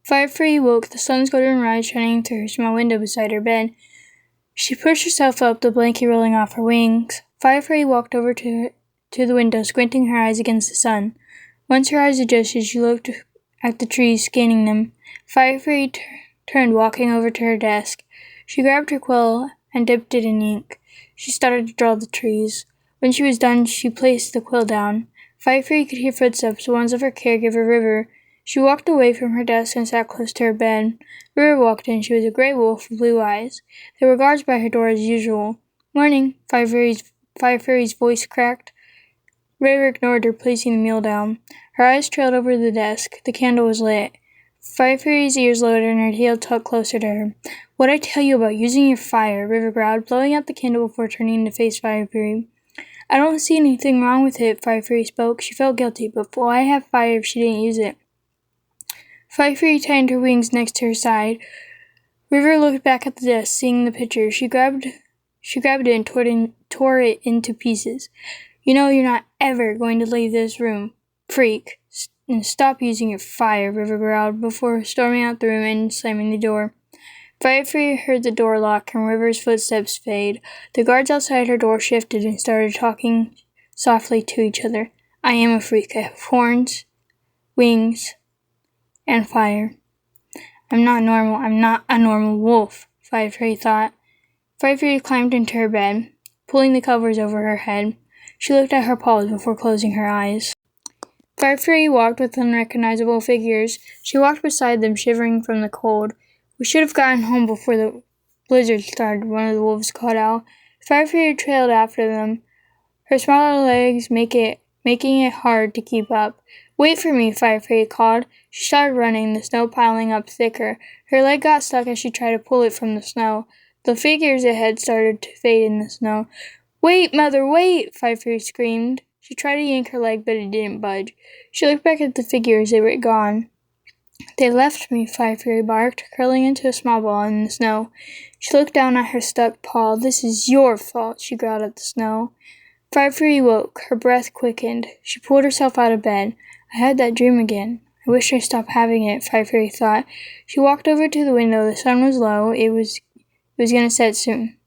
Firefly woke, the sun's golden rays shining through her small window beside her bed. She pushed herself up, the blanket rolling off her wings. Firefly walked over to the window, squinting her eyes against the sun. Once her eyes adjusted, she looked at the trees, scanning them. Firefly turned, walking over to her desk. She grabbed her quill and dipped it in ink. She started to draw the trees. When she was done, she placed the quill down. Firefly could hear footsteps, the ones of her caregiver, River. She walked away from her desk and sat close to her bed. River walked in. She was a gray wolf with blue eyes. There were guards by her door as usual. "Morning," Firefly's voice cracked. River ignored her, placing the meal down. Her eyes trailed over the desk. The candle was lit. Firefly's ears lowered and her tail tucked closer to her. "What'd I tell you about using your fire?" River growled, blowing out the candle before turning to face Firefly. "I don't see anything wrong with it," Firefly spoke. She felt guilty, but why have fire if she didn't use it? Firefly tightened her wings next to her side. River looked back at the desk, seeing the picture. She grabbed it and tore it into pieces. "You know you're not ever going to leave this room, freak. And stop using your fire," River growled, before storming out the room and slamming the door. Firefly heard the door lock and River's footsteps fade. The guards outside her door shifted and started talking softly to each other. "I am a freak. I have horns, wings, and fire. I'm not normal. I'm not a normal wolf," Firefly thought. Firefly climbed into her bed, pulling the covers over her head. She looked at her paws before closing her eyes. Firefly walked with unrecognizable figures. She walked beside them, shivering from the cold. "We should have gotten home before the blizzard started," one of the wolves called out. Firefly trailed after them, her smaller legs making it hard to keep up. "Wait for me," Firefly called. She started running, the snow piling up thicker. Her leg got stuck as she tried to pull it from the snow. The figures ahead started to fade in the snow. "Wait, Mother, wait!" Firefly screamed. She tried to yank her leg, but it didn't budge. She looked back at the figures. They were gone. "They left me," Firefly barked, curling into a small ball in the snow. She looked down at her stuck paw. "This is your fault," she growled at the snow. Firefly woke. Her breath quickened. She pulled herself out of bed. "I had that dream again. I wish I stopped having it," Firefly thought. She walked over to the window. The sun was low. It was going to set soon.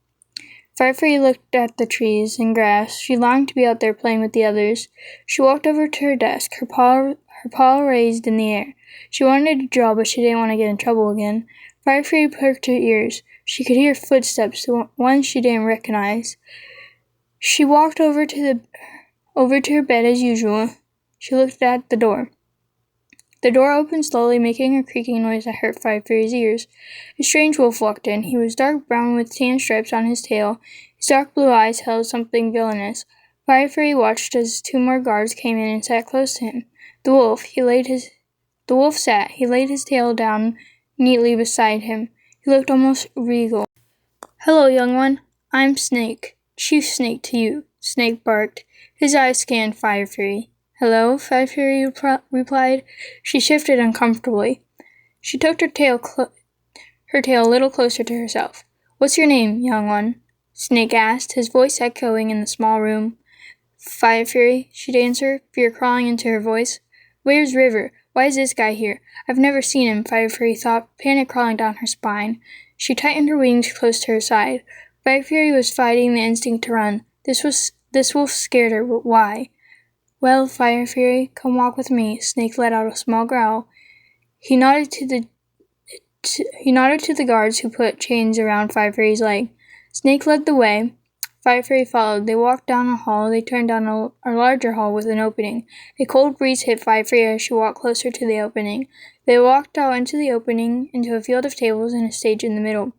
Firefly looked at the trees and grass. She longed to be out there playing with the others. She walked over to her desk, her paw raised in the air. She wanted to draw, but she didn't want to get in trouble again. Firefly perked her ears. She could hear footsteps, ones she didn't recognize. She walked over to her bed as usual. She looked at the door. The door opened slowly, making a creaking noise that hurt Firefly's ears. A strange wolf walked in. He was dark brown with tan stripes on his tail. His dark blue eyes held something villainous. Firefly watched as two more guards came in and sat close to him. The wolf sat. He laid his tail down neatly beside him. He looked almost regal. "Hello, young one. I'm Snake. Chief Snake to you," Snake barked. His eyes scanned Firefly. "Hello," Firefly replied. She shifted uncomfortably. She tucked her tail a little closer to herself. "What's your name, young one?" Snake asked, his voice echoing in the small room. "Firefly," she'd answer, fear crawling into her voice. "Where's River? Why is this guy here? I've never seen him," Firefly thought, panic crawling down her spine. She tightened her wings close to her side. Firefly was fighting the instinct to run. This wolf scared her, but why? "Well, Firefly, come walk with me." Snake let out a small growl. He nodded to the guards who put chains around Firefly's leg. Snake led the way. Firefly followed. They walked down a hall. They turned down a larger hall with an opening. A cold breeze hit Firefly as she walked closer to the opening. They walked out into the opening, into a field of tables and a stage in the middle.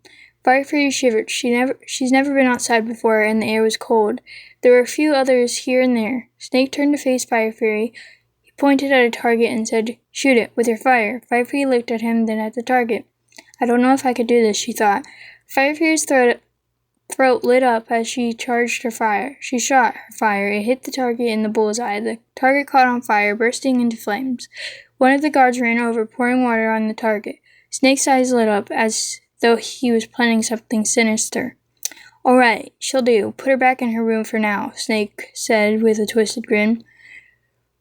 Firefly shivered. She's never been outside before, and the air was cold. There were a few others here and there. Snake turned to face Firefly. He pointed at a target and said, "Shoot it with your fire." Firefly looked at him, then at the target. "I don't know if I could do this," she thought. Firefly's throat lit up as she charged her fire. She shot her fire. It hit the target in the bullseye. The target caught on fire, bursting into flames. One of the guards ran over, pouring water on the target. Snake's eyes lit up, as though he was planning something sinister. "All right, she'll do. Put her back in her room for now," Snake said with a twisted grin.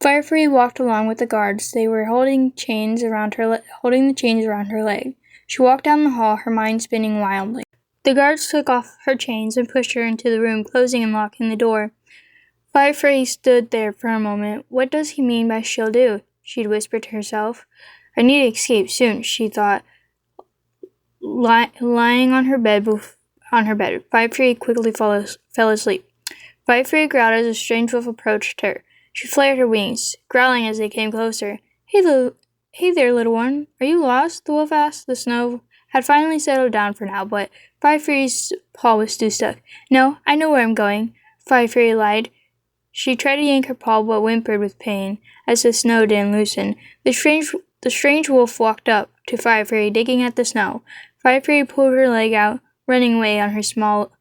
Firefly walked along with the guards. They were holding the chains around her leg. She walked down the hall, her mind spinning wildly. The guards took off her chains and pushed her into the room, closing and locking the door. Firefly stood there for a moment. What does he mean by she'll do? She'd whispered to herself. I need to escape soon, she thought, lying on her bed. Firefly quickly fell asleep. Firefly growled as a strange wolf approached her. She flared her wings, growling as they came closer. Hey there, little one. Are you lost? The wolf asked. The snow had finally settled down for now, but Firefly's paw was still stuck. No, I know where I'm going, Firefly lied. She tried to yank her paw, but whimpered with pain as the snow didn't loosen. The strange wolf walked up to Firefly, digging at the snow. Firefly pulled her leg out, running away on her small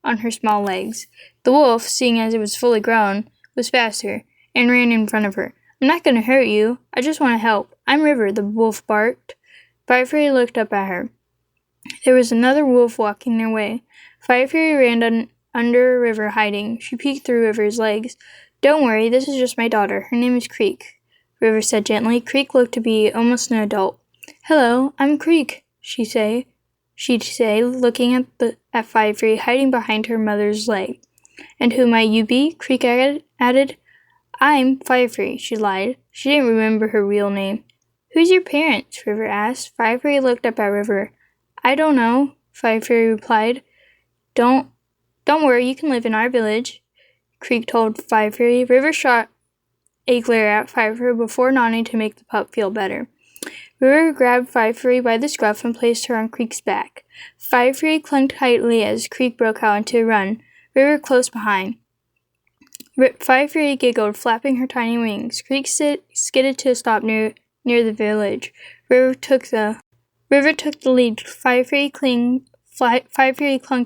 legs. The wolf, seeing as it was fully grown, was faster, and ran in front of her. I'm not going to hurt you. I just want to help. I'm River, the wolf barked. Firefly looked up at her. There was another wolf walking their way. Firefly ran under River, hiding. She peeked through River's legs. Don't worry, this is just my daughter. Her name is Creek, River said gently. Creek looked to be almost an adult. Hello, I'm Creek, she'd say, looking at Firefly hiding behind her mother's leg. And who might you be? Creek added. I'm Firefly, she lied. She didn't remember her real name. Who's your parents? River asked. Firefly looked up at River. I don't know, Firefly replied. Don't worry, you can live in our village, Creek told Firefly. River shot a glare at Firefly before nodding to make the pup feel better. River grabbed Firefly by the scruff and placed her on Creek's back. Firefly clung tightly as Creek broke out into a run, River close behind. Firefly giggled, flapping her tiny wings. Creek skidded to a stop near the village. River took the lead. Firefly clung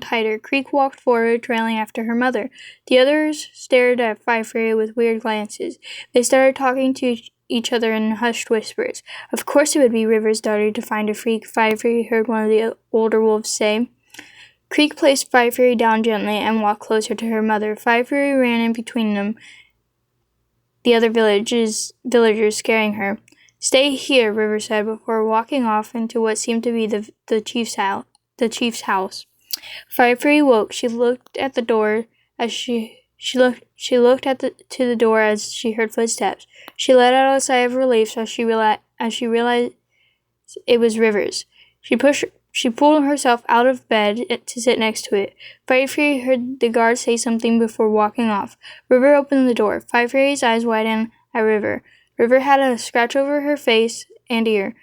tighter. Creek walked forward, trailing after her mother. The others stared at Firefly with weird glances. They started talking to each other in hushed whispers. Of course it would be River's daughter to find a freak, Firefly heard one of the older wolves say. Creek placed Firefly down gently and walked closer to her mother. Firefly ran in between them, the other villagers scaring her. Stay here, River said before walking off into what seemed to be the chief's house. Firefly woke. She looked at the door as she looked to the door as she heard footsteps. She let out a sigh of relief as she realized it was River's. She pulled herself out of bed to sit next to it. Firefly heard the guard say something before walking off. River opened the door. Firefly's eyes widened at River. River had a scratch over her face and ear.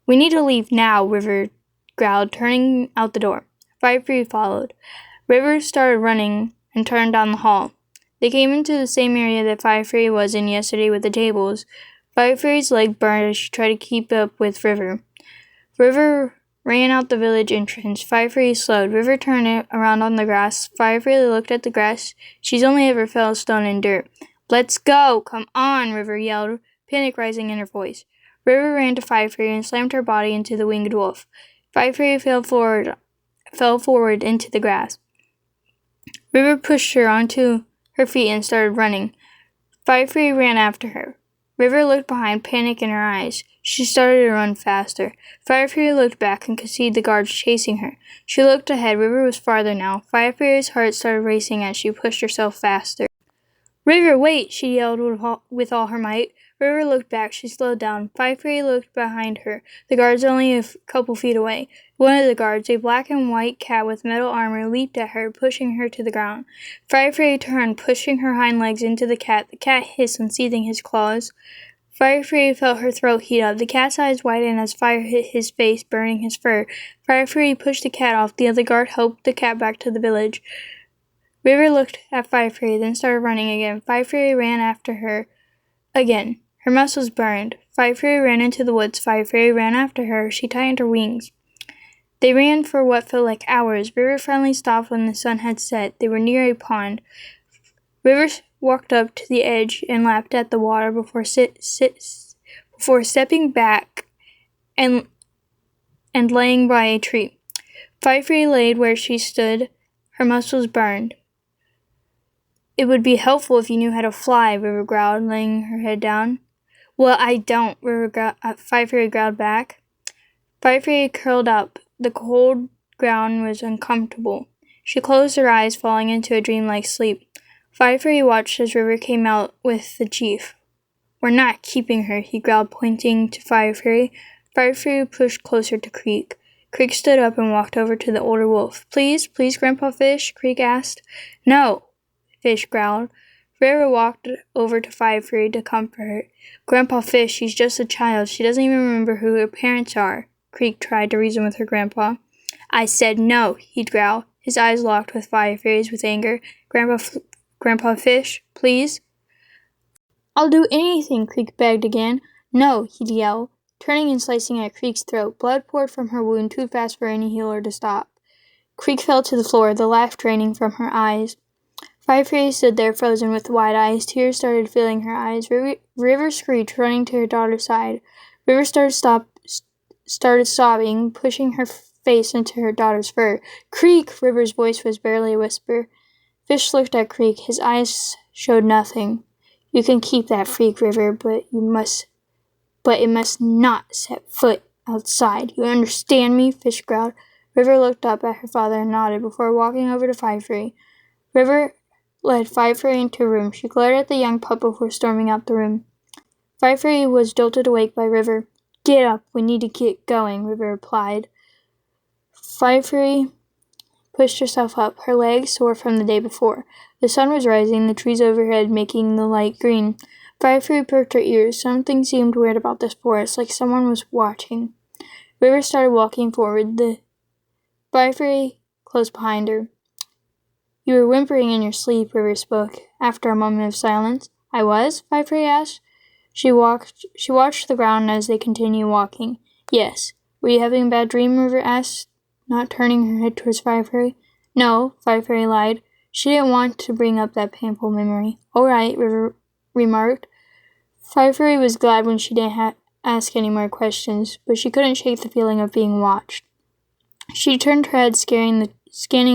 We need to leave now, River growled, turning out the door. Firefly followed. River started running and turned down the hall. They came into the same area that Firefly was in yesterday with the tables. Firefly's leg burned as she tried to keep up with River. River ran out the village entrance. Firefly slowed. River turned around on the grass. Firefly looked at the grass. She's only ever fell stone in dirt. Let's go! Come on! River yelled, panic rising in her voice. River ran to Firefly and slammed her body into the winged wolf. Firefly fell forward into the grass. River pushed her onto her feet and started running. Firefly ran after her. River looked behind, panic in her eyes. She started to run faster. Firefly looked back and could see the guards chasing her. She looked ahead. River was farther now. Firefly's heart started racing as she pushed herself faster. River, wait! She yelled with all her might. River looked back. She slowed down. Firefly looked behind her. The guards only a couple feet away. One of the guards, a black and white cat with metal armor, leaped at her, pushing her to the ground. Firefly turned, pushing her hind legs into the cat. The cat hissed, unsheathing his claws. Firefly felt her throat heat up. The cat's eyes widened as fire hit his face, burning his fur. Firefly pushed the cat off. The other guard helped the cat back to the village. River looked at Firefly, then started running again. Firefly ran after her again. Her muscles burned. Firefly ran into the woods. Firefly ran after her. She tightened her wings. They ran for what felt like hours. River finally stopped when the sun had set. They were near a pond. River walked up to the edge and lapped at the water before stepping back and laying by a tree. Firefly laid where she stood. Her muscles burned. It would be helpful if you knew how to fly, River growled, laying her head down. Well, I don't, Five Fairy growled back. Five Fairy curled up. The cold ground was uncomfortable. She closed her eyes, falling into a dreamlike sleep. Five Fairy watched as River came out with the chief. We're not keeping her, he growled, pointing to Five Fairy. Five Fairy pushed closer to Creek. Creek stood up and walked over to the older wolf. Please, Grandpa Fish? Creek asked. No, Fish growled. River walked over to Five Fairy to comfort her. Grandpa Fish, she's just a child. She doesn't even remember who her parents are. Creek tried to reason with her grandpa. I said no, he'd growl. His eyes locked with Five Fairy's with anger. Grandpa Fish, please? I'll do anything, Creek begged again. No, he'd yell, turning and slicing at Creek's throat. Blood poured from her wound too fast for any healer to stop. Creek fell to the floor, the life draining from her eyes. Five Fairy stood there frozen with wide eyes. Tears started filling her eyes. River screeched, running to her daughter's side. River started sobbing, pushing her face into her daughter's fur. Creek! River's voice was barely a whisper. Fish looked at Creek. His eyes showed nothing. You can keep that freak, River, but it must not set foot outside. You understand me? Fish growled. River looked up at her father and nodded before walking over to Five Fairy. River led Five Fairy into a room. She glared at the young pup before storming out the room. Five Fairy was jolted awake by River. Get up, we need to get going, River replied. Five Fairy pushed herself up, her legs sore from the day before. The sun was rising, the trees overhead making the light green. Five Fairy perked her ears. Something seemed weird about this forest, like someone was watching. River started walking forward. The Five Fairy close behind her. You were whimpering in your sleep, River spoke, after a moment of silence. I was? Five Fairy asked. She watched the ground as they continued walking. Yes. Were you having a bad dream? River asked, not turning her head towards Five Fairy. No, Five Fairy lied. She didn't want to bring up that painful memory. All right, River remarked. Five Fairy was glad when she didn't ask any more questions, but she couldn't shake the feeling of being watched. She turned her head, scanning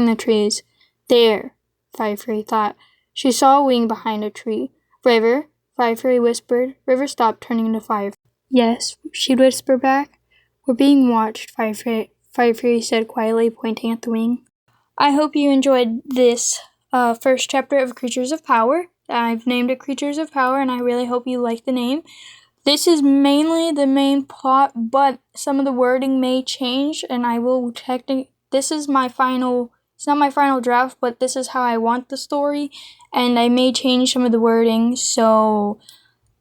the trees. There, Five Fairy thought. She saw a wing behind a tree. River, Five Fairy whispered. River stopped, turning to Five. Yes, she'd whisper back. We're being watched, Five Fairy said quietly, pointing at the wing. I hope you enjoyed this first chapter of Creatures of Power. I've named it Creatures of Power, and I really hope you like the name. This is mainly the main plot, but some of the wording may change, and I will check. This is my final. It's not my final draft, but this is how I want the story, and I may change some of the wording, so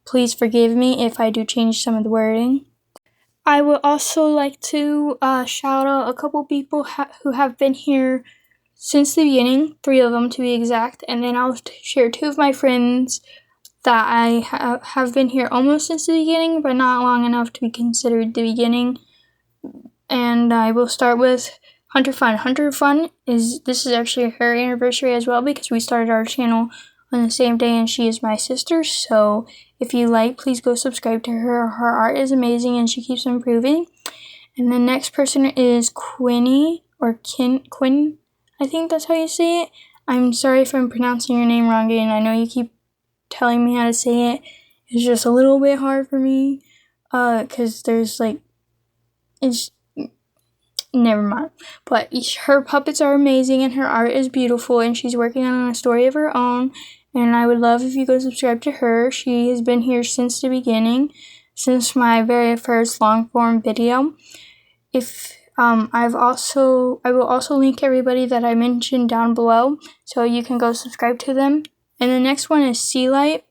please forgive me if I do change some of the wording. I would also like to shout out a couple people who have been here since the beginning, 3 of them to be exact, and then I'll share 2 of my friends that I have been here almost since the beginning, but not long enough to be considered the beginning. And I will start with Hunter Fun. Hunter Fun this is actually her anniversary as well, because we started our channel on the same day, and she is my sister, so if you like, please go subscribe to her. Her art is amazing, and she keeps improving. And the next person is Quinn, I think that's how you say it. I'm sorry if I'm pronouncing your name wrong, and I know you keep telling me how to say it. It's just a little bit hard for me, because there's never mind. But her puppets are amazing, and her art is beautiful, and she's working on a story of her own, and I would love if you go subscribe to her. She has been here since the beginning, since my very first long form video. I will also link everybody that I mentioned down below, so you can go subscribe to them. And the next one is Sea Light.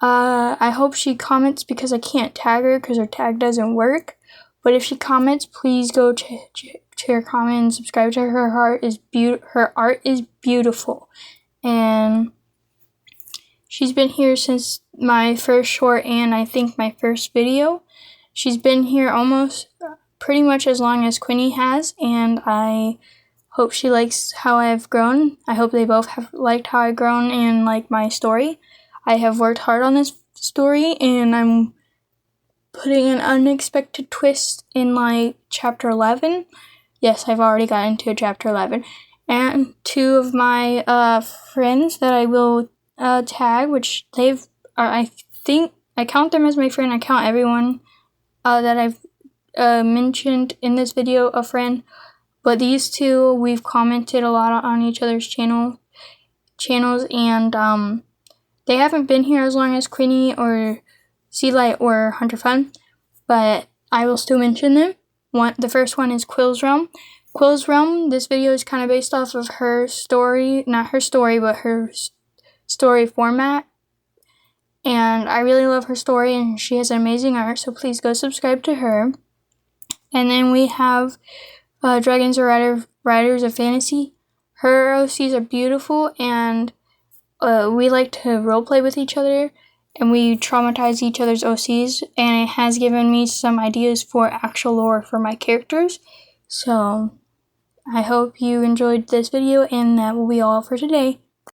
I hope she comments, because I can't tag her because her tag doesn't work. But if she comments, please go to her comment and subscribe to her. Her art is beautiful, and she's been here since my first short and I think my first video. She's been here almost pretty much as long as Quinny has, and I hope she likes how I've grown. I hope they both have liked how I've grown and like my story. I have worked hard on this story, and I'm putting an unexpected twist in chapter 11. Yes, I've already gotten to chapter 11. and 2 of my friends that I will tag, which I count them as my friend. I count everyone that I've mentioned in this video a friend, but these 2 we've commented a lot on each other's channels, and they haven't been here as long as Queenie or Sealight or Hunter Fun, but I will still mention them. The first one is Quill's Realm. Quill's Realm, this video is kind of based off of her story, not her story, but her story format. And I really love her story, and she has amazing art, so please go subscribe to her. And then we have Dragons Are Riders of Fantasy. Her OCs are beautiful, and we like to roleplay with each other, and we traumatize each other's OCs, and it has given me some ideas for actual lore for my characters. So I hope you enjoyed this video, and that will be all for today.